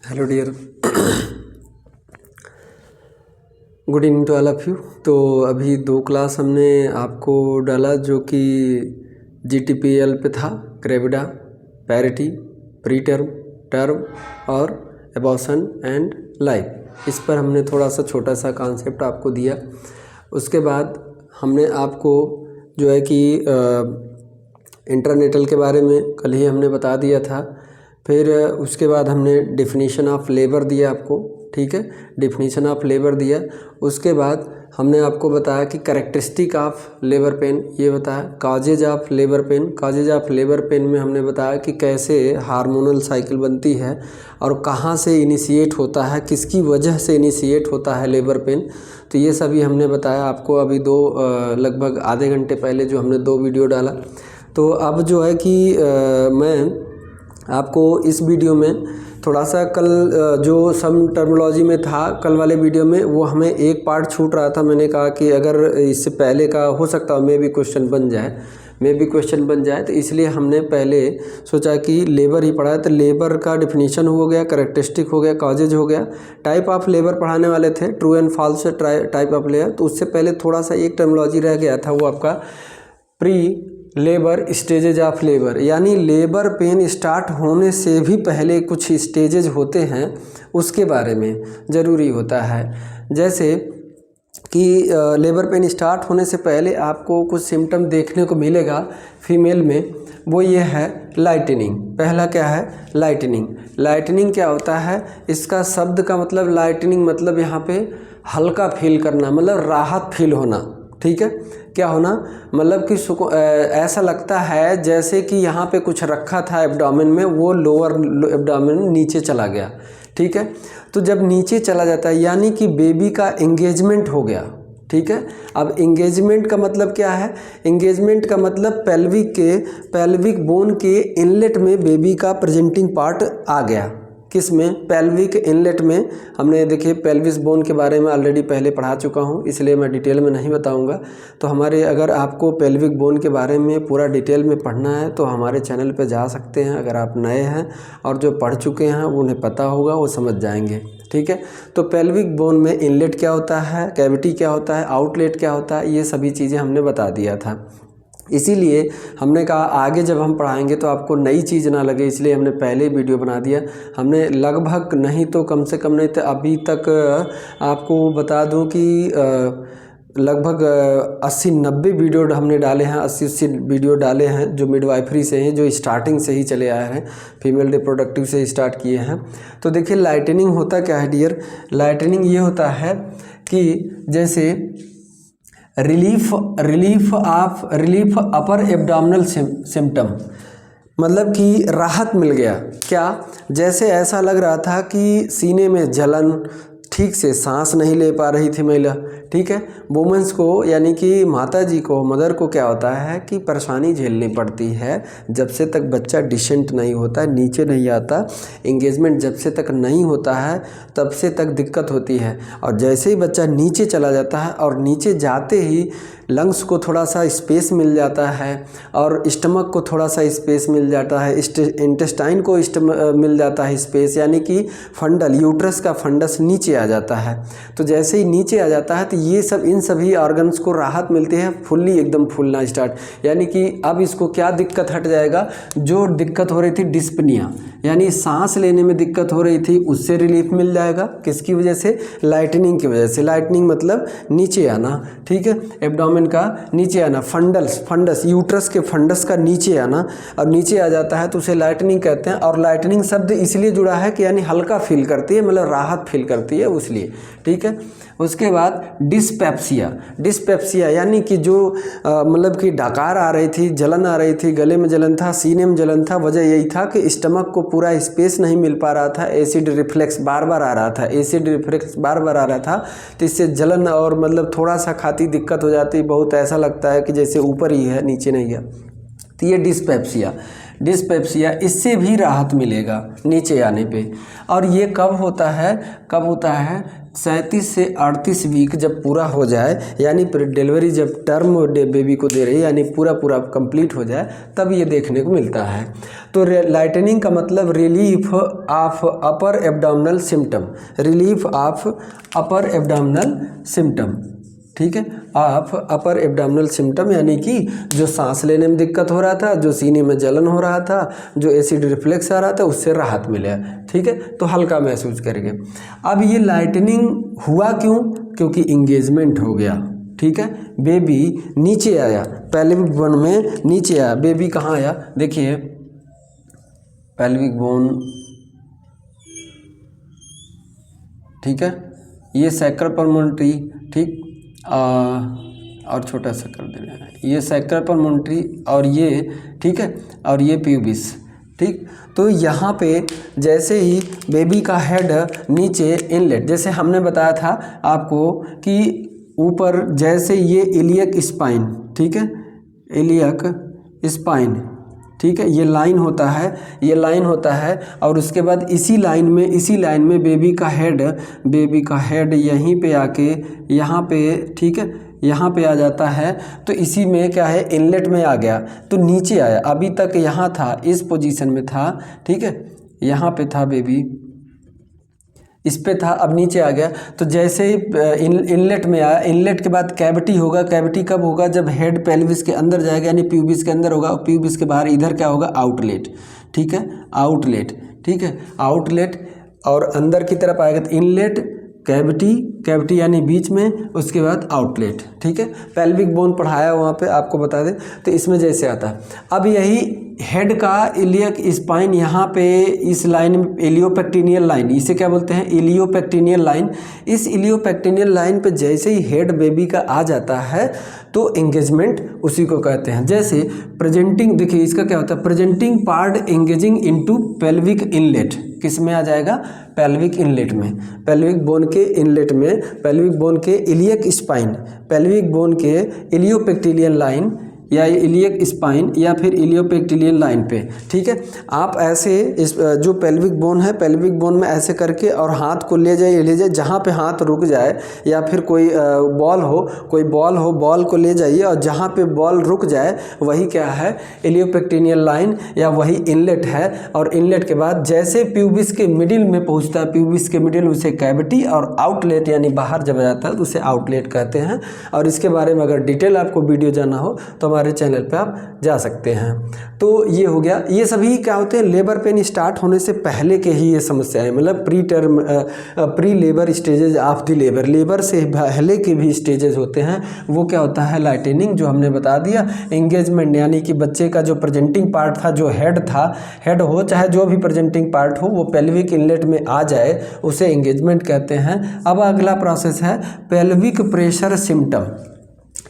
Hello dear, good evening to all of you. तो अभी 2 class हमने आपको डाला जो कि GTPL पे था, gravida, parity, pre term, term और एबॉर्शन एंड लाइफ। इस पर हमने थोड़ा सा छोटा सा कॉन्सेप्ट आपको दिया। उसके बाद हमने आपको जो है कि इंटरनेटल के बारे में कल ही हमने बता दिया था। फिर उसके बाद हमने डेफिनेशन ऑफ लेबर दिया आपको, ठीक है, डेफिनेशन ऑफ लेबर दिया। उसके बाद हमने आपको बताया कि कैरेक्टरिस्टिक ऑफ लेबर पेन, ये बताया। Causes of labour pain, causes of labour pain में हमने बताया कि कैसे हार्मोनल साइकिल बनती है और कहाँ से इनिशिएट होता है, किसकी वजह से इनिशिएट होता है लेबर पेन। तो ये सभी हमने बताया आपको अभी लगभग आधे घंटे पहले जो हमने 2 वीडियो डाला। तो अब जो है कि मैं आपको इस वीडियो में थोड़ा सा कल जो सम टर्मिनोलॉजी में था कल वाले वीडियो में, वो हमें एक पार्ट छूट रहा था। मैंने कहा कि अगर इससे पहले का हो सकता है मे भी क्वेश्चन बन जाए, तो इसलिए हमने पहले सोचा कि लेबर ही पढ़ा है। तो लेबर का डिफिनीशन हो गया, कैरेक्टरिस्टिक हो गया, कॉजेज हो गया, टाइप ऑफ लेबर पढ़ाने वाले थे, true and false type of labour. तो उससे पहले थोड़ा सा एक टर्मिनोलॉजी रह गया था, वो आपका pre labour stages of labour, यानी लेबर पेन स्टार्ट होने से भी पहले कुछ स्टेजेज होते हैं, उसके बारे में ज़रूरी होता है। जैसे कि लेबर पेन स्टार्ट होने से पहले आपको कुछ सिम्टम देखने को मिलेगा फीमेल में, वो ये है लाइटनिंग। पहला क्या है? लाइटनिंग। लाइटनिंग क्या होता है? इसका शब्द का मतलब लाइटनिंग मतलब यहाँ पे हल्का फील करना, मतलब राहत फील होना, ठीक है। क्या होना? मतलब कि ऐसा लगता है जैसे कि यहाँ पे कुछ रखा था एब्डोमेन में, वो लोअर एब्डोमेन नीचे चला गया, ठीक है। तो जब नीचे चला जाता है यानी कि बेबी का एंगेजमेंट हो गया, ठीक है। अब एंगेजमेंट का मतलब क्या है? एंगेजमेंट का मतलब पेल्विक बोन के इनलेट में बेबी का प्रेजेंटिंग पार्ट आ गया। किस में? पेल्विक इनलेट में। हमने देखिए पेल्विस बोन के बारे में ऑलरेडी पहले पढ़ा चुका हूँ, इसलिए मैं डिटेल में नहीं बताऊँगा। तो अगर आपको पेल्विक बोन के बारे में पूरा डिटेल में पढ़ना है तो हमारे चैनल पे जा सकते हैं। अगर आप नए हैं और जो पढ़ चुके हैं उन्हें पता होगा, वो समझ जाएंगे, ठीक है। तो पेल्विक बोन में इनलेट क्या होता है, कैविटी क्या होता है, आउटलेट क्या होता है, ये सभी चीज़ें हमने बता दिया था। इसीलिए हमने कहा आगे जब हम पढ़ाएंगे तो आपको नई चीज़ ना लगे, इसलिए हमने पहले वीडियो बना दिया। हमने लगभग नहीं तो कम से कम नहीं तो अभी तक आपको बता दूं कि लगभग 80-90 वीडियो हमने डाले हैं, 80 वीडियो डाले हैं जो मिडवाइफरी से हैं, जो स्टार्टिंग से ही चले आए हैं, फीमेल रिप्रोडक्टिव से स्टार्ट किए हैं। तो देखिए लाइटनिंग होता क्या है डियर? लाइटनिंग ये होता है कि जैसे रिलीफ अपर एब्डोमिनल सिम्टम, मतलब कि राहत मिल गया। क्या? जैसे ऐसा लग रहा था कि सीने में जलन, ठीक से सांस नहीं ले पा रही थी महिला, ठीक है। वुमेंस को यानी कि माता जी को, मदर को क्या होता है कि परेशानी झेलनी पड़ती है जब से तक बच्चा डिसेंट नहीं होता है, नीचे नहीं आता, एंगेजमेंट जब से तक नहीं होता है तब से तक दिक्कत होती है। और जैसे ही बच्चा नीचे चला जाता है और नीचे जाते ही लंग्स को थोड़ा सा स्पेस मिल जाता है और स्टमक को थोड़ा सा स्पेस मिल जाता है, इंटेस्टाइन को मिल जाता है स्पेस, यानी कि फंडल, यूट्रस का फंडस नीचे आ जाता है। तो जैसे ही नीचे आ जाता है तो ये सब, इन सभी ऑर्गन्स को राहत मिलती है, फुल्ली एकदम फूलना स्टार्ट, यानी कि अब इसको क्या दिक्कत हट जाएगा? जो दिक्कत हो रही थी डिस्पनिया, यानी सांस लेने में दिक्कत हो रही थी, उससे रिलीफ मिल जाएगा। किसकी वजह से? लाइटनिंग की वजह से। लाइटनिंग मतलब नीचे आना, ठीक है, एब्डोमेन का नीचे आना, फंडस, यूट्रस के फंडस का नीचे आना, और नीचे आ जाता है तो उसे लाइटनिंग कहते हैं। और लाइटनिंग शब्द इसलिए जुड़ा है कि यानी हल्का फील करती है, मतलब राहत फील करती है, इसलिए, ठीक है। उसके बाद डिस्पेप्सिया यानी कि जो मतलब कि डकार आ रही थी, जलन आ रही थी, गले में जलन था, सीने में जलन था। वजह यही था कि स्टमक को पूरा स्पेस नहीं मिल पा रहा था, एसिड रिफ्लेक्स बार बार आ रहा था, तो इससे जलन और मतलब थोड़ा सा खाती दिक्कत हो जाती, बहुत ऐसा लगता है कि जैसे ऊपर ही है, नीचे नहीं है। तो ये डिस्पेप्सिया, इससे भी राहत मिलेगा नीचे आने पे। और ये कब होता है? 37 से 38 वीक जब पूरा हो जाए, यानी डिलीवरी जब टर्म बेबी को दे रही है, यानी पूरा कंप्लीट हो जाए, तब ये देखने को मिलता है। तो लाइटनिंग का मतलब relief of upper abdominal symptom, relief of upper abdominal symptom, ठीक है, ऑफ अपर एब्डोमिनल सिम्टम, यानी कि जो सांस लेने में दिक्कत हो रहा था, जो सीने में जलन हो रहा था, जो एसिड रिफ्लेक्स आ रहा था, उससे राहत मिले, ठीक है, तो हल्का महसूस करेंगे। अब ये लाइटनिंग हुआ क्यों? क्योंकि इंगेजमेंट हो गया, ठीक है, बेबी नीचे आया, पेल्विक बोन में नीचे आया। बेबी कहाँ आया? देखिए पेल्विक बोन, ठीक है, ये सैक्रल प्रमोनटरी, ठीक, और छोटा सा कर देना है, ये सैक्रल प्रमोनटरी और ये, ठीक है, और ये प्यूबिस, ठीक। तो यहाँ पे जैसे ही बेबी का हेड नीचे इनलेट, जैसे हमने बताया था आपको कि ऊपर जैसे ये इलियक स्पाइन, ठीक है, इलियक स्पाइन, ठीक है, ये लाइन होता है, ये लाइन होता है, और उसके बाद इसी लाइन में बेबी का हेड यहीं पे आके यहाँ पे, ठीक है, यहाँ पे आ जाता है। तो इसी में क्या है, इनलेट में आ गया तो नीचे आया, अभी तक यहाँ था, इस पोजीशन में था, ठीक है, यहाँ पे था बेबी, इस पे था, अब नीचे आ गया। तो जैसे ही इनलेट में आया, इनलेट के बाद कैविटी होगा। कैविटी कब होगा? जब हेड पेल्विस के अंदर जाएगा, यानी प्यूबिस के अंदर होगा, और प्यूबिस के बाहर इधर क्या होगा? आउटलेट, ठीक है, आउटलेट, ठीक है, आउटलेट, और अंदर की तरफ आएगा तो इनलेट, कैविटी यानी बीच में, उसके बाद आउटलेट, ठीक है। पेल्विक बोन पढ़ाया वहाँ पे, आपको बता दें, तो इसमें जैसे आता है। अब यही हेड का इलियक स्पाइन यहाँ पे इस लाइन में, इलियोपेक्टिनियल लाइन, इसे क्या बोलते हैं? इलियोपेक्टिनियल लाइन। इस इलियोपेक्टिनियल लाइन पे जैसे ही हेड बेबी का आ जाता है तो एंगेजमेंट उसी को कहते हैं। जैसे प्रेजेंटिंग, देखिए इसका क्या होता है, presenting part engaging into pelvic inlet, किस में आ जाएगा? पेल्विक इनलेट में, पेल्विक बोन के इनलेट में, पेल्विक बोन के इलियक स्पाइन, पेल्विक बोन के इलियोपेक्टिनियल लाइन या इलियक स्पाइन या फिर इलियोपेक्टिलियन लाइन पे, ठीक है। आप ऐसे इस जो पेल्विक बोन है, पेल्विक बोन में ऐसे करके और हाथ को ले जाइए, जहाँ पे हाथ रुक जाए, या फिर कोई बॉल हो, बॉल को ले जाइए, और जहाँ पे बॉल रुक जाए वही क्या है? इलियोपेक्टिनियल लाइन, या वही इनलेट है। और इनलेट के बाद जैसे प्यूबिस के मिडिल में पहुँचता है, प्यूबिस के मिडिल, उसे कैविटी, और आउटलेट यानी बाहर जब जाता है तो उसे आउटलेट कहते हैं। और इसके बारे में अगर डिटेल आपको वीडियो जानना हो तो हमारे चैनल पे आप जा सकते हैं। तो ये हो गया। ये सभी क्या होते हैं? लेबर पेन स्टार्ट होने से पहले के ही ये समस्या है, मतलब pre labour stages of the labour, labour से पहले के भी स्टेजेस होते हैं। वो क्या होता है? लाइटनिंग, जो हमने बता दिया। एंगेजमेंट यानी कि बच्चे का जो प्रेजेंटिंग पार्ट था, जो हेड था, हेड हो चाहे जो भी प्रेजेंटिंग पार्ट हो, वो पेल्विक इनलेट में आ जाए, उसे एंगेजमेंट कहते हैं। अब अगला प्रोसेस है पेल्विक प्रेशर सिम्टम,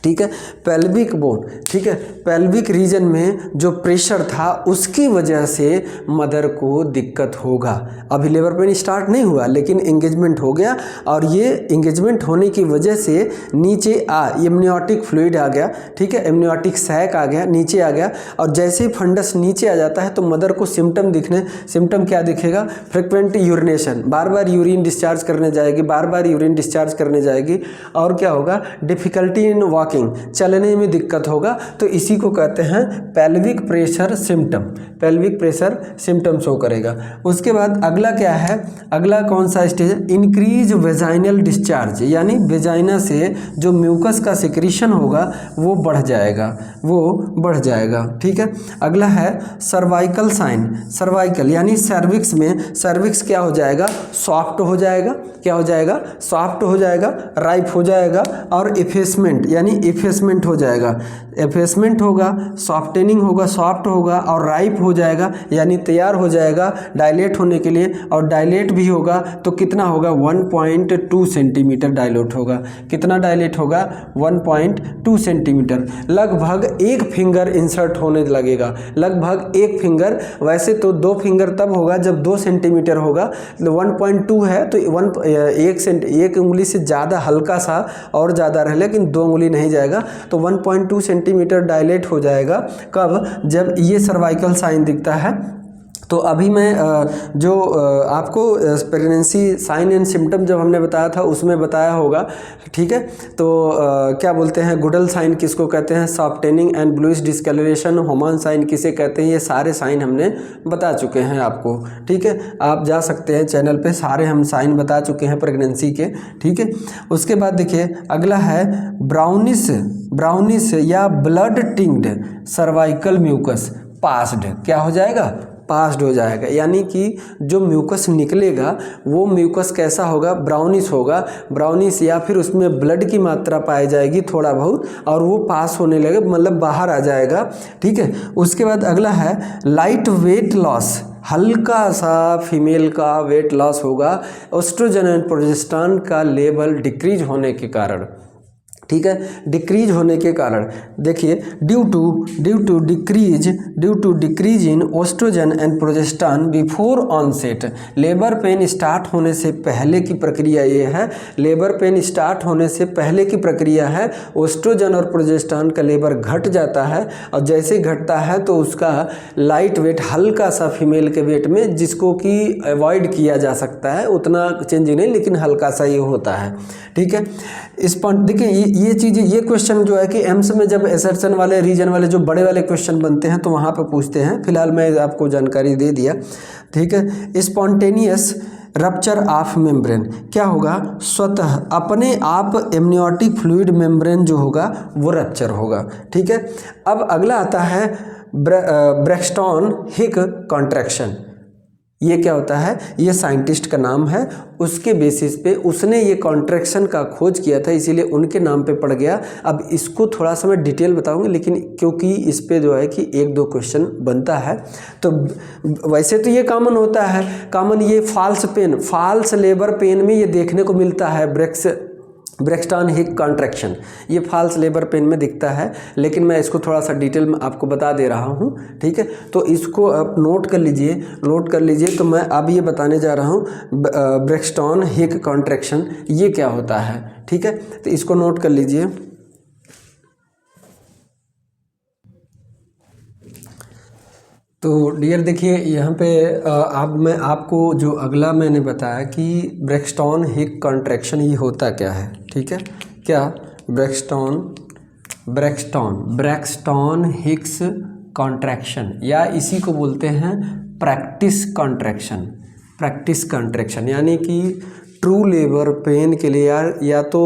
ठीक है। पेल्विक बोन, ठीक है, पेल्विक रीजन में जो प्रेशर था उसकी वजह से मदर को दिक्कत होगा। अभी लेबर पेन स्टार्ट नहीं हुआ लेकिन एंगेजमेंट हो गया, और ये एंगेजमेंट होने की वजह से नीचे एमनियोटिक फ्लूइड आ गया, ठीक है, एमनियोटिक सैक आ गया, नीचे आ गया। और जैसे ही फंडस नीचे आ जाता है तो मदर को सिम्टम क्या दिखेगा? फ्रिक्वेंट यूरिनेशन, बार बार यूरिन डिस्चार्ज करने जाएगी, और क्या होगा? डिफिकल्टी इन वॉकिंग, चलने में दिक्कत होगा। तो इसी को कहते हैं pelvic pressure symptom, pelvic pressure symptom show करेगा। उसके बाद अगला क्या है? अगला कौन सा स्टेज है? इंक्रीज वेजाइनल डिस्चार्ज, यानी वेजाइना से जो म्यूकस का सिक्रीशन होगा वो बढ़ जाएगा, ठीक है। अगला है सर्वाइकल साइन, सर्वाइकल यानी सर्विक्स में, सर्विक्स क्या हो जाएगा? सॉफ्ट हो जाएगा, क्या हो जाएगा? सॉफ्ट हो जाएगा, राइप हो जाएगा, और इफेसमेंट यानी इफेसमेंट हो जाएगा, इफेसमेंट होगा, सॉफ्टनिंग होगा, सॉफ्ट होगा, और राइप हो जाएगा यानी तैयार हो जाएगा डायलेट होने के लिए। और डायलेट भी होगा तो कितना होगा? 1.2 सेंटीमीटर डायलेट होगा। कितना डायलेट होगा? 1.2 सेंटीमीटर, लगभग एक फिंगर इंसर्ट होने लगेगा, लगभग एक फिंगर। वैसे तो 2 फिंगर तब होगा जब 2 सेंटीमीटर होगा, 1.2 है तो एक उंगली से ज़्यादा, हल्का सा और ज़्यादा रहे, लेकिन 2 उंगली नहीं जाएगा। तो 1.2 सेंटीमीटर डायलेट हो जाएगा। कब? जब ये सर्वाइकल साइन दिखता है तो अभी मैं जो आपको प्रेगनेंसी साइन एंड सिम्टम जब हमने बताया था उसमें बताया होगा, ठीक है। तो क्या बोलते हैं, गुडल साइन किसको कहते हैं, softening and bluish discoloration, Homan sign किसे कहते हैं, ये सारे साइन हमने बता चुके हैं आपको, ठीक है। आप जा सकते हैं चैनल पे, सारे हम साइन बता चुके हैं प्रेगनेंसी के, ठीक है। उसके बाद देखिए अगला है ब्राउनिश या ब्लड टिंक्ड सर्वाइकल म्यूकस पास्ड, क्या हो जाएगा, पास्ड हो जाएगा। यानी कि जो म्यूकस निकलेगा वो म्यूकस कैसा होगा, ब्राउनिश होगा, ब्राउनिश या फिर उसमें ब्लड की मात्रा पाई जाएगी थोड़ा बहुत और वो पास होने लगे, मतलब बाहर आ जाएगा, ठीक है। उसके बाद अगला है लाइट वेट लॉस, हल्का सा फीमेल का वेट लॉस होगा एस्ट्रोजन एंड प्रोजेस्टेरोन का लेवल डिक्रीज होने के कारण, ठीक है, डिक्रीज होने के कारण। देखिए due to decrease in estrogen and progesterone before onset, labour pain start होने से पहले की प्रक्रिया ये है, लेबर पेन स्टार्ट होने से पहले की प्रक्रिया है, एस्ट्रोजन और प्रोजेस्टेरोन का लेबर घट जाता है और जैसे घटता है तो उसका लाइट वेट हल्का सा फीमेल के वेट में, जिसको कि अवॉइड किया जा सकता है, उतना चेंज नहीं लेकिन हल्का सा ये होता है, ठीक है। इस पॉइंट देखिए ये चीज़ें, ये क्वेश्चन जो है कि एम्स में जब एसर्शन वाले रीजन वाले जो बड़े वाले क्वेश्चन बनते हैं तो वहाँ पे पूछते हैं, फिलहाल मैं आपको जानकारी दे दिया, ठीक है। स्पॉन्टेनियस रप्चर ऑफ मेम्ब्रेन क्या होगा, स्वतः अपने आप एमनियोटिक फ्लूइड मेम्ब्रेन जो होगा वो रप्चर होगा, ठीक है। अब अगला आता है ब्रैक्सटन हिक कॉन्ट्रैक्शन, ये क्या होता है, ये साइंटिस्ट का नाम है, उसके बेसिस पे उसने ये कॉन्ट्रैक्शन का खोज किया था, इसीलिए उनके नाम पे पड़ गया। अब इसको थोड़ा सा मैं डिटेल बताऊंगा, लेकिन क्योंकि इस पे जो है कि एक दो क्वेश्चन बनता है, तो वैसे तो ये कॉमन होता है, कॉमन ये फॉल्स लेबर पेन में ये देखने को मिलता है, ब्रैक्सटन हिक कॉन्ट्रैक्शन, ये फॉल्स लेबर पेन में दिखता है, लेकिन मैं इसको थोड़ा सा डिटेल में आपको बता दे रहा हूँ, ठीक है। तो इसको आप नोट कर लीजिए। तो मैं अब ये बताने जा रहा हूँ ब्रैक्सटन हिक कॉन्ट्रैक्शन ये क्या होता है, ठीक है। तो इसको नोट कर लीजिए। तो डियर देखिए यहाँ पे अब मैं आपको जो अगला मैंने बताया कि ब्रैक्सटन हिक कॉन्ट्रैक्शन ये होता क्या है, ठीक है। क्या ब्रैक्सटन हिक्स कॉन्ट्रैक्शन, या इसी को बोलते हैं प्रैक्टिस कॉन्ट्रैक्शन, यानी कि ट्रू लेबर पेन के लिए या तो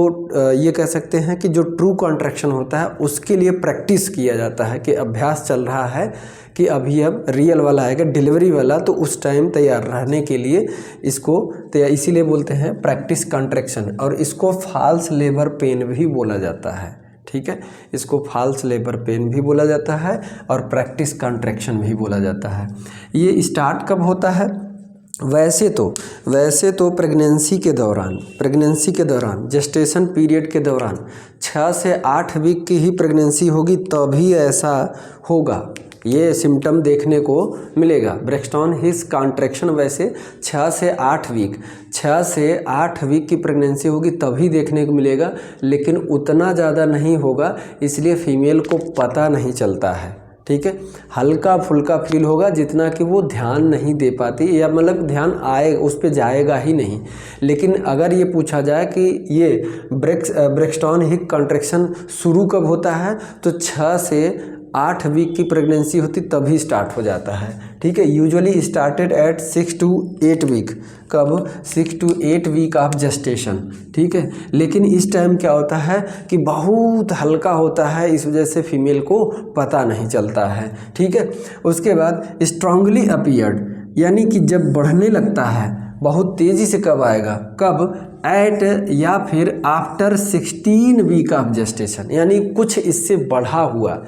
ये कह सकते हैं कि जो ट्रू कॉन्ट्रैक्शन होता है उसके लिए प्रैक्टिस किया जाता है, कि अभ्यास चल रहा है कि अभी अब रियल वाला आएगा, डिलीवरी वाला, तो उस टाइम तैयार रहने के लिए इसको तैयार, इसीलिए बोलते हैं प्रैक्टिस कॉन्ट्रैक्शन। और इसको फॉल्स लेबर पेन भी बोला जाता है, ठीक है। इसको फॉल्स लेबर पेन भी बोला जाता है और प्रैक्टिस कॉन्ट्रैक्शन भी बोला जाता है। ये स्टार्ट कब होता है, वैसे तो प्रेगनेंसी के दौरान जेस्टेशन पीरियड के दौरान 6 से 8 वीक की ही प्रेगनेंसी होगी तभी ऐसा होगा, ये सिम्टम देखने को मिलेगा। ब्रैक्सटन हिक कॉन्ट्रैक्शन वैसे 6 से 8 वीक की प्रेगनेंसी होगी तभी देखने को मिलेगा, लेकिन उतना ज़्यादा नहीं होगा, इसलिए फीमेल को पता नहीं चलता है, ठीक है। हल्का फुल्का फील होगा, जितना कि वो ध्यान नहीं दे पाती, या मतलब ध्यान आए उस पे जाएगा ही नहीं। लेकिन अगर ये पूछा जाए कि ये ब्रैक्सटन हिक कॉन्ट्रैक्शन शुरू कब होता है, तो 6 से 8 वीक की प्रेगनेंसी होती तभी स्टार्ट हो जाता है, ठीक है। Usually started at 6 to 8 week, कब 6 to 8 वीक ऑफ जेस्टेशन, ठीक है। लेकिन इस टाइम क्या होता है कि बहुत हल्का होता है, इस वजह से फीमेल को पता नहीं चलता है, ठीक है। उसके बाद स्ट्रांगली अपीयर्ड, यानी कि जब बढ़ने लगता है बहुत तेज़ी से, कब आएगा, कब एट या फिर आफ्टर 16 वीक ऑफ जेस्टेशन, यानी कुछ इससे बढ़ा हुआ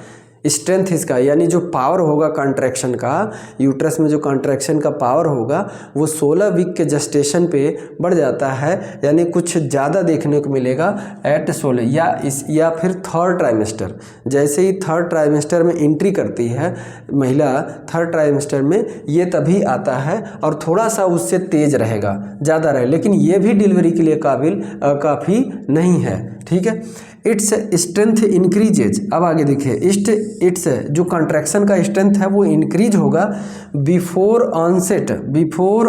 स्ट्रेंथ इसका, यानी जो पावर होगा कॉन्ट्रैक्शन का, यूट्रस में जो कॉन्ट्रैक्शन का पावर होगा वो 16 वीक के जेस्टेशन पे बढ़ जाता है, यानी कुछ ज़्यादा देखने को मिलेगा एट 16 या फिर थर्ड ट्राइमेस्टर। जैसे ही थर्ड ट्राइमेस्टर में एंट्री करती है महिला, थर्ड ट्राइमेस्टर में ये तभी आता है और थोड़ा सा उससे तेज़ रहेगा, ज़्यादा रहे, लेकिन ये भी डिलीवरी के लिए काफ़ी नहीं है, ठीक है। इट्स स्ट्रेंथ इंक्रीजेज, अब आगे देखिए, इट्स जो कॉन्ट्रैक्शन का स्ट्रेंथ है वो इंक्रीज होगा बिफोर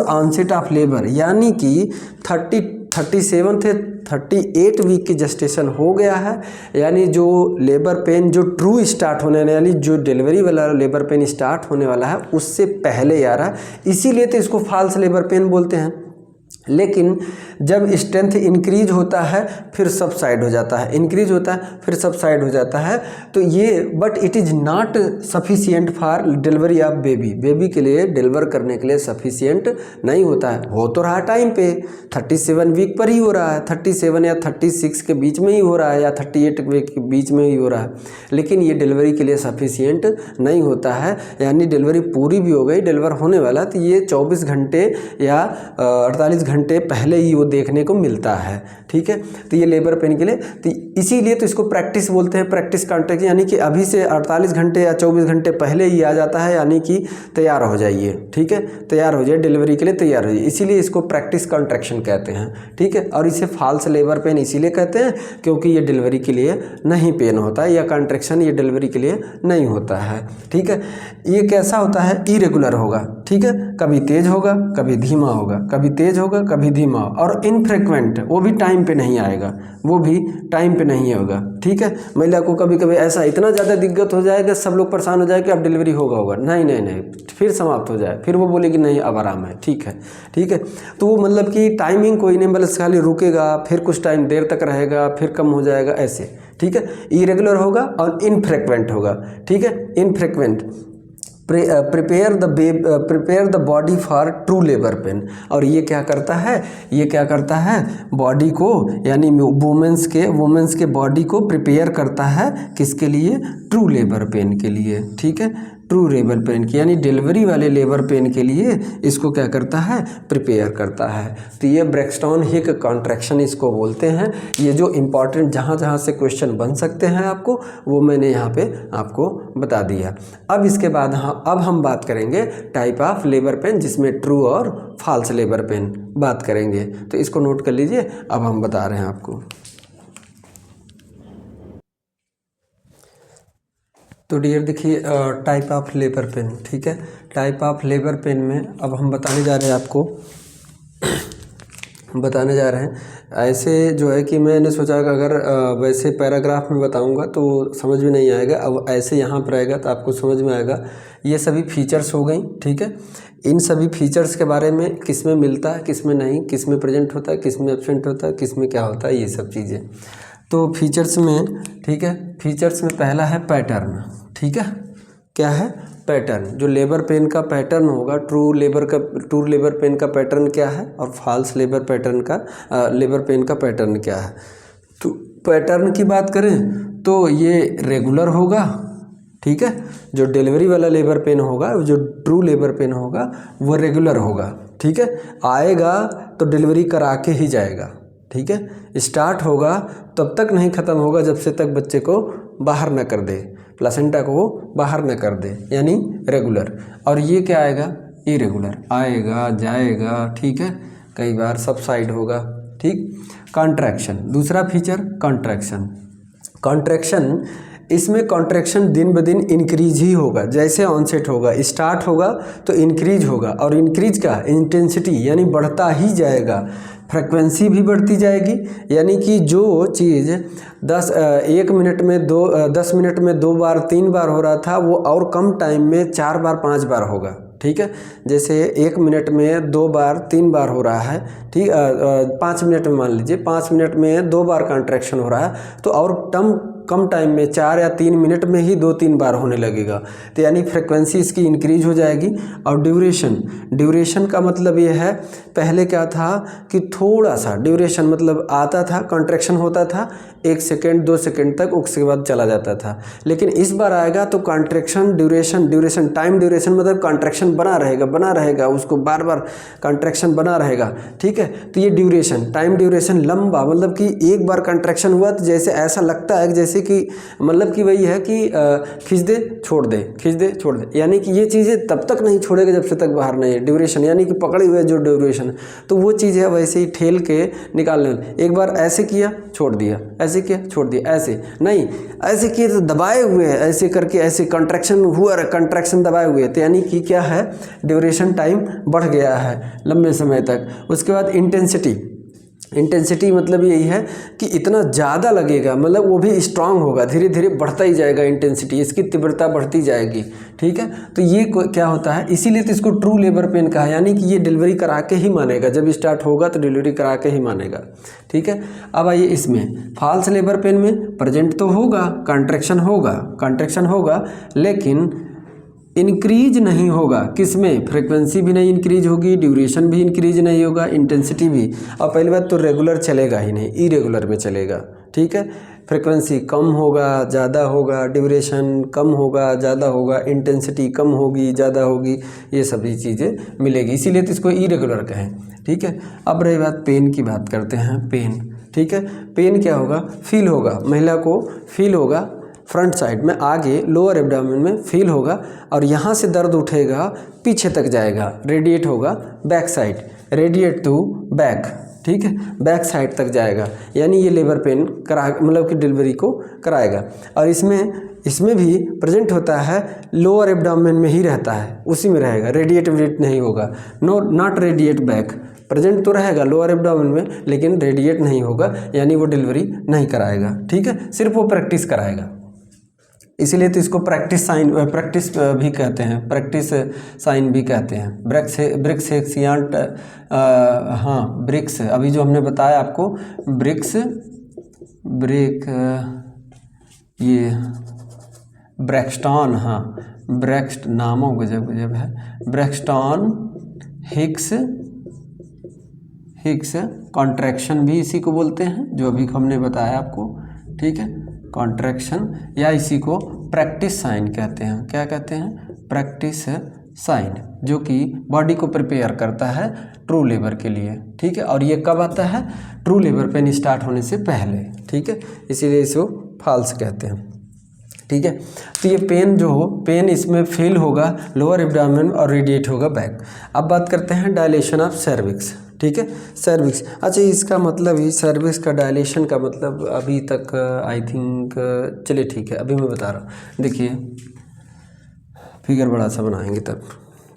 ऑनसेट ऑफ लेबर, यानी कि 37 थे 38 वीक की जेस्टेशन हो गया है, यानी जो लेबर पेन जो ट्रू स्टार्ट होने वाली, जो डिलीवरी वाला लेबर पेन स्टार्ट होने वाला है उससे पहले आ रहा है, इसीलिए तो इसको फॉल्स लेबर पेन बोलते हैं। लेकिन जब स्ट्रेंथ इंक्रीज होता है फिर सबसाइड हो जाता है, इंक्रीज होता है फिर सबसाइड हो जाता है, तो ये but it is not sufficient for delivery of baby के लिए डिलीवर करने के लिए सफिशिएंट नहीं होता है। हो तो रहा टाइम पे 37 वीक पर ही हो रहा है, 37 या 36 के बीच में ही हो रहा है, या 38 वीक के बीच में ही हो रहा है, लेकिन ये डिलीवरी के लिए सफिशिएंट नहीं होता है। यानी डिलीवरी पूरी भी हो गई, डिलीवर होने वाला, तो ये 24 घंटे या 48 घंटे पहले ही वो देखने को मिलता है, ठीक है। तो ये लेबर पेन के लिए, तो इसीलिए तो इसको प्रैक्टिस बोलते हैं, प्रैक्टिस कॉन्ट्रैक्ट, यानी कि अभी से 48 घंटे या 24 घंटे पहले ही आ जाता है, यानी कि तैयार हो जाइए, ठीक है, तैयार हो जाइए, डिलीवरी के लिए तैयार हो जाइए, इसीलिए इसको प्रैक्टिस कॉन्ट्रैक्शन कहते हैं, ठीक है। और इसे फॉल्स लेबर पेन इसीलिए कहते हैं क्योंकि ये डिलीवरी के लिए नहीं पेन होता है, या कॉन्ट्रैक्शन ये डिलीवरी के लिए नहीं होता है, ठीक है। ये कैसा होता है, इरेगुलर होगा, ठीक है, कभी तेज होगा कभी धीमा होगा, कभी तेज होगा कभी धीमा, और इनफ्रीक्वेंट, वो भी टाइम पे नहीं आएगा, वो भी टाइम पे नहीं होगा, ठीक है। महिला को कभी कभी ऐसा इतना ज़्यादा दिक्कत हो जाएगा, सब लोग परेशान हो जाए कि अब डिलीवरी होगा नहीं, फिर समाप्त हो जाए, फिर वो बोलेगी नहीं अब आराम है, ठीक है, ठीक है। तो वो मतलब कि टाइमिंग कोई नहीं, मतलब खाली रुकेगा, फिर कुछ टाइम देर तक रहेगा, फिर कम हो जाएगा, ऐसे, ठीक है। इरेगुलर होगा और इनफ्रीक्वेंट होगा, ठीक है, infrequent. Prepare the body for true labour pain, और ये क्या करता है, बॉडी को, यानी वुमेन्स के बॉडी को प्रिपेयर करता है, किसके लिए, ट्रू लेबर पेन के लिए, ठीक है, ट्रू लेबर पेन की, यानी डिलीवरी वाले लेबर पेन के लिए इसको क्या करता है, प्रिपेयर करता है। तो ये ब्रेक्सटन हिक कॉन्ट्रैक्शन इसको बोलते हैं। ये जो इम्पॉर्टेंट जहाँ से क्वेश्चन बन सकते हैं आपको, वो मैंने यहाँ पे आपको बता दिया। अब इसके बाद अब हम बात करेंगे टाइप ऑफ लेबर पेन, जिसमें ट्रू और फॉल्स लेबर पेन बात करेंगे, तो इसको नोट कर लीजिए। अब हम बता रहे हैं आपको, तो डियर देखिए टाइप ऑफ लेबर पेन, ठीक है, टाइप ऑफ लेबर पेन में अब हम बताने जा रहे हैं ऐसे जो है कि मैंने सोचा कि अगर वैसे पैराग्राफ में बताऊंगा तो समझ में नहीं आएगा, अब ऐसे यहाँ पर आएगा तो आपको समझ में आएगा। ये सभी फीचर्स हो गई, ठीक है। इन सभी फीचर्स के बारे में किस में मिलता है, किस में नहीं, किस में प्रेजेंट होता है, किस में एब्सेंट होता है, किस में क्या होता है, ये सब चीज़ें। तो फीचर्स में, ठीक है, फीचर्स में पहला है पैटर्न, ठीक है, क्या है, पैटर्न। जो लेबर पेन का पैटर्न होगा, ट्रू लेबर पेन का पैटर्न क्या है, और फॉल्स लेबर पेन का पैटर्न क्या है। तो पैटर्न की बात करें तो ये रेगुलर होगा, ठीक है। जो डिलीवरी वाला लेबर पेन होगा, जो ट्रू लेबर पेन होगा, वो रेगुलर होगा, ठीक है। आएगा तो डिलीवरी करा के ही जाएगा, ठीक है। स्टार्ट होगा तब तक नहीं ख़त्म होगा जब से तक बच्चे को बाहर न कर दे, प्लासेंटा को वो बाहर न कर दे, यानी रेगुलर। और ये क्या आएगा, इरेगुलर, आएगा जाएगा, ठीक है, कई बार सबसाइड होगा, ठीक। कॉन्ट्रैक्शन, दूसरा फीचर कॉन्ट्रैक्शन, इसमें कॉन्ट्रैक्शन दिन ब दिन इंक्रीज ही होगा, जैसे ऑनसेट होगा, स्टार्ट होगा तो इंक्रीज होगा, और इंक्रीज का इंटेंसिटी यानी बढ़ता ही जाएगा, फ्रिक्वेंसी भी बढ़ती जाएगी, यानी कि जो चीज़ 1 मिनट में 10 मिनट में 2 बार 3 बार हो रहा था, वो और कम टाइम में 4 बार 5 बार होगा, ठीक है। जैसे 1 मिनट में 2 बार 3 बार हो रहा है, ठीक, 5 मिनट में मान लीजिए 5 मिनट में 2 बार कॉन्ट्रैक्शन हो रहा है, तो और कम टाइम में 4 या 3 मिनट में ही 2-3 बार होने लगेगा, तो यानी फ्रिक्वेंसी इसकी इंक्रीज हो जाएगी। और ड्यूरेशन का मतलब ये है, पहले क्या था कि थोड़ा सा ड्यूरेशन मतलब आता था, कॉन्ट्रैक्शन होता था 1 सेकेंड 2 सेकेंड तक, उसके बाद चला जाता था। लेकिन इस बार आएगा तो कॉन्ट्रैक्शन ड्यूरेशन टाइम ड्यूरेशन मतलब कॉन्ट्रैक्शन बना रहेगा, उसको बार बार कॉन्ट्रैक्शन बना रहेगा, ठीक है। तो ये टाइम ड्यूरेशन लंबा, मतलब कि एक बार कॉन्ट्रैक्शन हुआ तो जैसे ऐसा लगता है जैसे जैसे कि मतलब कि वही है कि खींच दे छोड़ दे, खींच दे छोड़ दे, यानी कि ये चीज़ें तब तक नहीं छोड़ेगा जब से तक बाहर नहीं है। ड्यूरेशन यानी कि पकड़े हुए जो ड्यूरेशन, तो वो चीज़ है वैसे ही ठेल के निकालने। एक बार ऐसे किया छोड़ दिया, ऐसे किया छोड़ दिया, ऐसे नहीं, ऐसे किए तो दबाए हुए हैं, ऐसे करके ऐसे कंट्रैक्शन हुआ, कंट्रैक्शन दबाए हुए, तो यानी कि क्या है, ड्यूरेशन टाइम बढ़ गया है लंबे समय तक। उसके बाद इंटेंसिटी मतलब यही है कि इतना ज़्यादा लगेगा, मतलब वो भी स्ट्रांग होगा, धीरे धीरे बढ़ता ही जाएगा इंटेंसिटी, इसकी तीव्रता बढ़ती जाएगी। ठीक है, तो ये क्या होता है, इसीलिए तो इसको ट्रू लेबर पेन कहा, यानी कि ये डिलीवरी करा के ही मानेगा, जब स्टार्ट होगा तो डिलीवरी करा के ही मानेगा। ठीक है, अब आइए इसमें फॉल्स लेबर पेन में प्रेजेंट तो होगा, कॉन्ट्रैक्शन होगा, लेकिन इंक्रीज नहीं होगा। किसमें, फ्रीक्वेंसी भी नहीं इंक्रीज होगी, ड्यूरेशन भी इंक्रीज नहीं होगा, इंटेंसिटी भी। और पहली बात तो रेगुलर चलेगा ही नहीं, इरेगुलर में चलेगा। ठीक है, फ्रीक्वेंसी कम होगा ज़्यादा होगा, ड्यूरेशन कम होगा ज़्यादा होगा, इंटेंसिटी कम होगी ज़्यादा होगी, ये सभी चीज़ें मिलेगी, इसीलिए तो इसको इरेगुलर कहें। ठीक है, अब रही बात पेन की, बात करते हैं पेन। ठीक है, पेन क्या होगा, फील होगा, महिला को फील होगा फ्रंट साइड में, आगे लोअर एब्डोमेन में फील होगा, और यहाँ से दर्द उठेगा पीछे तक जाएगा, रेडिएट होगा back side, radiate to back. ठीक है, बैक साइड तक जाएगा, यानी ये लेबर पेन करा, मतलब कि डिलीवरी को कराएगा। और इसमें भी प्रेजेंट होता है लोअर एब्डोमेन में ही रहता है, उसी में रहेगा, रेडिएट नहीं होगा, नॉट रेडिएट बैक। प्रेजेंट तो रहेगा लोअर एब्डोमेन में, लेकिन रेडिएट नहीं होगा, यानी वो डिलीवरी नहीं कराएगा। ठीक है, सिर्फ वो प्रैक्टिस कराएगा, इसीलिए तो इसको प्रैक्टिस भी कहते हैं, प्रैक्टिस साइन भी कहते हैं। ब्रिक्स हाँ ब्रिक्स, अभी जो हमने बताया आपको ये ब्रैक्सटन, हाँ ब्रैक्स्ट नामों गजब है, ब्रैक्सटन हिक्स कॉन्ट्रैक्शन भी इसी को बोलते हैं, जो अभी हमने बताया आपको। ठीक है, कॉन्ट्रैक्शन, या इसी को प्रैक्टिस साइन कहते हैं। क्या कहते हैं, प्रैक्टिस साइन, जो कि बॉडी को प्रिपेयर करता है ट्रू लेबर के लिए। ठीक है, और ये कब आता है, ट्रू लेबर पेन स्टार्ट होने से पहले। ठीक है, इसीलिए इसको फॉल्स कहते हैं। ठीक है, तो ये पेन जो हो, पेन इसमें फील होगा लोअर एब्डोमेन और रेडिएट होगा बैक। अब बात करते हैं डायलेशन ऑफ सर्विक्स। ठीक है, सर्विक्स, अच्छा इसका मतलब ही, सर्विक्स का डायलेशन का मतलब अभी तक आई थिंक, चलिए ठीक है अभी मैं बता रहा हूँ। देखिए फिगर बड़ा सा बनाएंगे तब।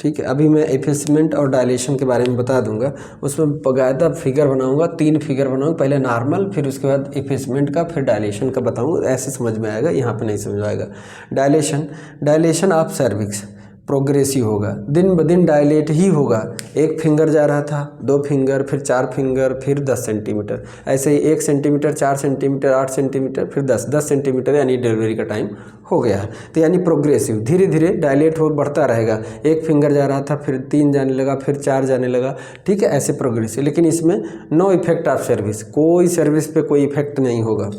ठीक है, अभी मैं एफेसमेंट और डायलेशन के बारे में बता दूंगा, उसमें बकायदा फिगर बनाऊंगा, 3 फिगर बनाऊंगा, पहले नॉर्मल, फिर उसके बाद एफेसमेंट का, फिर डायलेशन का बताऊंगा, ऐसे समझ में आएगा, यहाँ पे नहीं समझ आएगा। डायलेशन ऑफ सर्विक्स प्रोग्रेसिव होगा, दिन ब दिन डायलेट ही होगा। 1 फिंगर जा रहा था, 2 फिंगर, फिर 4 फिंगर, फिर 10 सेंटीमीटर, ऐसे ही 1 सेंटीमीटर, 4 सेंटीमीटर, 8 सेंटीमीटर, फिर 10 सेंटीमीटर, यानी डिलीवरी का टाइम हो गया। तो यानी प्रोग्रेसिव, धीरे धीरे डायलेट हो बढ़ता रहेगा। 1 फिंगर जा रहा था, फिर 3 जाने लगा, फिर 4 जाने लगा। ठीक है, ऐसे प्रोग्रेसिव, लेकिन इसमें नो इफेक्ट ऑफ सर्विस, कोई सर्विस पे कोई इफेक्ट नहीं होगा।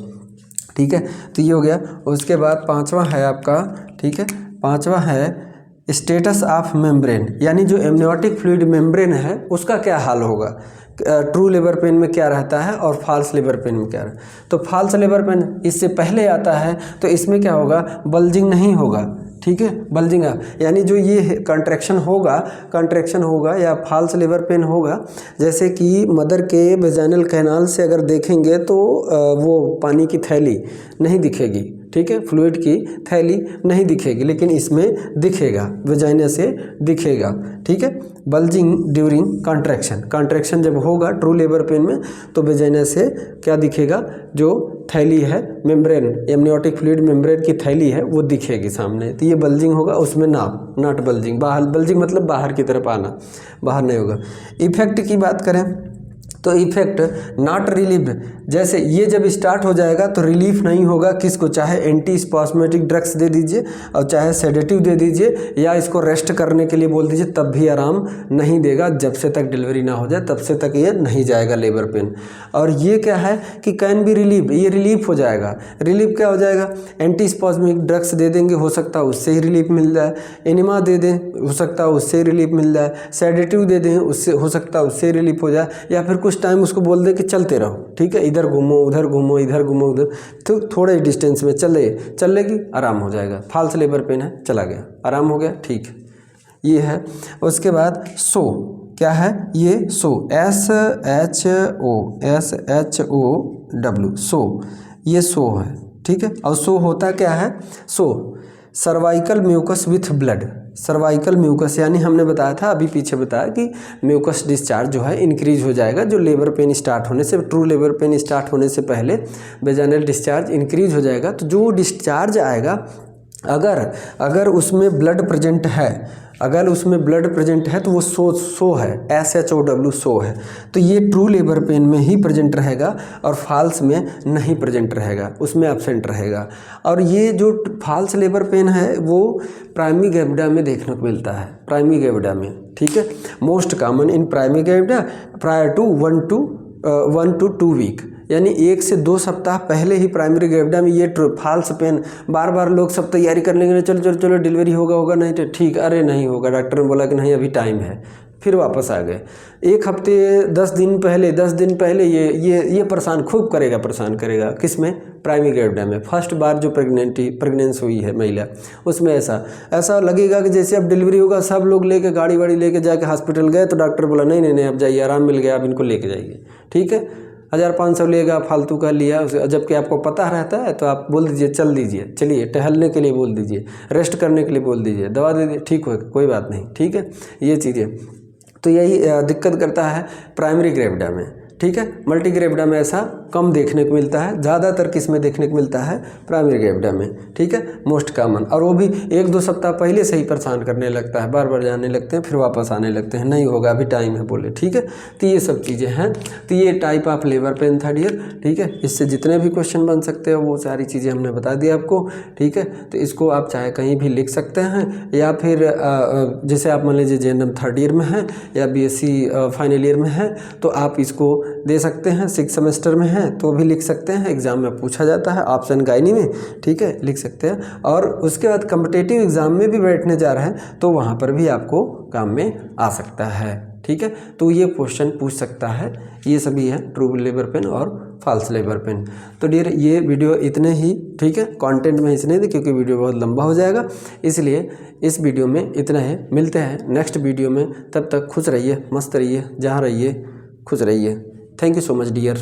ठीक है, तो ये हो गया। उसके बाद 5वां है आपका, ठीक है, 5वां है स्टेटस ऑफ मेम्ब्रेन, यानी जो एमनियोटिक फ्लूइड मेम्ब्रेन है उसका क्या हाल होगा, ट्रू लेबर पेन में क्या रहता है और फॉल्स लेबर पेन में क्या रहता है। तो फॉल्स लेबर पेन इससे पहले आता है, तो इसमें क्या होगा, बल्जिंग नहीं होगा। ठीक है, बल्जिंग यानी जो ये कंट्रैक्शन होगा या फॉल्स लेबर पेन होगा, जैसे कि मदर के वेजाइनल कैनाल से अगर देखेंगे तो वो पानी की थैली नहीं दिखेगी। ठीक है, फ्लूइड की थैली नहीं दिखेगी, लेकिन इसमें दिखेगा, वेजाइना से दिखेगा। ठीक है, बल्जिंग ड्यूरिंग कंट्रैक्शन जब होगा ट्रू लेबर पेन में, तो वेजाइना से क्या दिखेगा, जो थैली है मेम्ब्रेन, एमनियोटिक फ्लूइड मेम्ब्रेन की थैली है वो दिखेगी सामने, तो ये बल्जिंग होगा। उसमें नॉट बल्जिंग, बाहर बल्जिंग मतलब बाहर की तरफ आना, बाहर नहीं होगा। इफेक्ट की बात करें तो इफेक्ट नॉट रिलीफ, जैसे ये जब स्टार्ट हो जाएगा तो रिलीफ नहीं होगा किसको, चाहे एंटी स्पास्मेटिक ड्रग्स दे दीजिए और चाहे सेडेटिव दे दीजिए या इसको रेस्ट करने के लिए बोल दीजिए, तब भी आराम नहीं देगा। जब से तक डिलीवरी ना हो जाए तब से तक ये नहीं जाएगा लेबर पेन। और ये क्या है कि कैन बी रिलीफ, ये रिलीफ हो जाएगा। रिलीफ क्या हो जाएगा, एंटी स्पास्मेटिक ड्रग्स दे देंगे, हो सकता है उससे ही रिलीफ मिल जाए, एनिमा दे दें, हो सकता है उससे रिलीफ मिल जाए, सेडेटिव दे दें, उससे हो सकता है उससे रिलीफ हो जाए, या फिर कुछ कुछ टाइम उसको बोल दे कि चलते रहो, ठीक है, इधर घूमो उधर घूमो इधर घूमो उधर, तो थोड़े डिस्टेंस में चलेगी, आराम हो जाएगा। फॉल्स लेबर पेन है, चला गया, आराम हो गया, ठीक ये है। उसके बाद सो क्या है, ये सो SHO सो, ये सो है, ठीक है। और सो होता क्या है, show cervical mucus with blood, cervical mucus यानी हमने बताया था अभी पीछे बताया कि म्यूकस डिस्चार्ज जो है इंक्रीज हो जाएगा, जो लेबर पेन स्टार्ट होने से, ट्रू लेबर पेन स्टार्ट होने से पहले वेजाइनल डिस्चार्ज इंक्रीज हो जाएगा। तो जो डिस्चार्ज आएगा, अगर उसमें ब्लड प्रेजेंट है, अगर उसमें ब्लड प्रेजेंट है तो वो सो है, SHOW सो है। तो ये ट्रू लेबर पेन में ही प्रेजेंट रहेगा और फॉल्स में नहीं प्रेजेंट रहेगा, उसमें एब्सेंट रहेगा। और ये जो फॉल्स लेबर पेन है वो प्राइमरी ग्रेविडा में देखने को मिलता है, प्राइमरी ग्रेविडा में, ठीक है। Most common in primary gravida prior to 1 to 2 week, यानी 1 से 2 सप्ताह पहले ही प्राइमरी ग्रेविडा में ये फॉल्स पेन, बार बार लोग सब तैयारी कर लेंगे, चलो चलो चलो डिलीवरी होगा नहीं तो ठीक, अरे नहीं होगा, डॉक्टर ने बोला कि नहीं अभी टाइम है, फिर वापस आ गए। 1 हफ्ते 10 दिन पहले ये परेशान करेगा किस में, प्राइमरी ग्रेविडा में। फर्स्ट बार जो प्रेगनेंस हुई है महिला, उसमें ऐसा लगेगा कि जैसे अब डिलीवरी होगा, सब लोग लेके गाड़ी वाड़ी लेके जाके हॉस्पिटल गए तो डॉक्टर बोला नहीं अब जाइए, आराम मिल गया, आप इनको लेके जाइए, ठीक है। 1500 लेगा, फालतू का लिया, जबकि आपको पता रहता है तो आप बोल दीजिए चल दीजिए, चलिए टहलने के लिए बोल दीजिए, रेस्ट करने के लिए बोल दीजिए, दवा दे दीजिए, ठीक हो कोई बात नहीं, ठीक है। ये चीज़ें तो यही दिक्कत करता है प्राइमरी ग्रेविडा में, ठीक है। मल्टी ग्रेविडा में ऐसा कम देखने को मिलता है, ज़्यादातर किस में देखने को मिलता है, प्राइमरी ग्रेविडा में, ठीक है, मोस्ट कॉमन। और वो भी 1-2 सप्ताह पहले से ही परेशान करने लगता है, बार बार जाने लगते हैं, फिर वापस आने लगते हैं, नहीं होगा अभी टाइम है बोले, ठीक है। तो ये सब चीज़ें हैं। तो ये टाइप ऑफ लेबर पेन था डियर, ठीक है। इससे जितने भी क्वेश्चन बन सकते हैं वो सारी चीज़ें हमने बता दी आपको, ठीक है। तो इसको आप चाहे कहीं भी लिख सकते हैं, या फिर जैसे आप मान लीजिए JNM 3rd ईयर में है या BSc फाइनल ईयर में है तो आप इसको दे सकते हैं, 6 सेमेस्टर में है तो भी लिख सकते हैं, एग्ज़ाम में पूछा जाता है ऑप्शन गाइनी में, ठीक है, लिख सकते हैं। और उसके बाद कॉम्पिटिटिव एग्ज़ाम में भी बैठने जा रहे हैं तो वहाँ पर भी आपको काम में आ सकता है, ठीक है। तो ये क्वेश्चन पूछ सकता है, ये सभी है ट्रू लेबर पेन और फॉल्स लेबर पेन। तो डियर ये वीडियो इतने ही, ठीक है, कंटेंट में इसने दी क्योंकि वीडियो बहुत लंबा हो जाएगा, इसलिए इस वीडियो में इतना है। मिलते हैं नेक्स्ट वीडियो में, तब तक खुश रहिए, मस्त रहिए, जहाँ रहिए खुश रहिए। Thank you so much dear.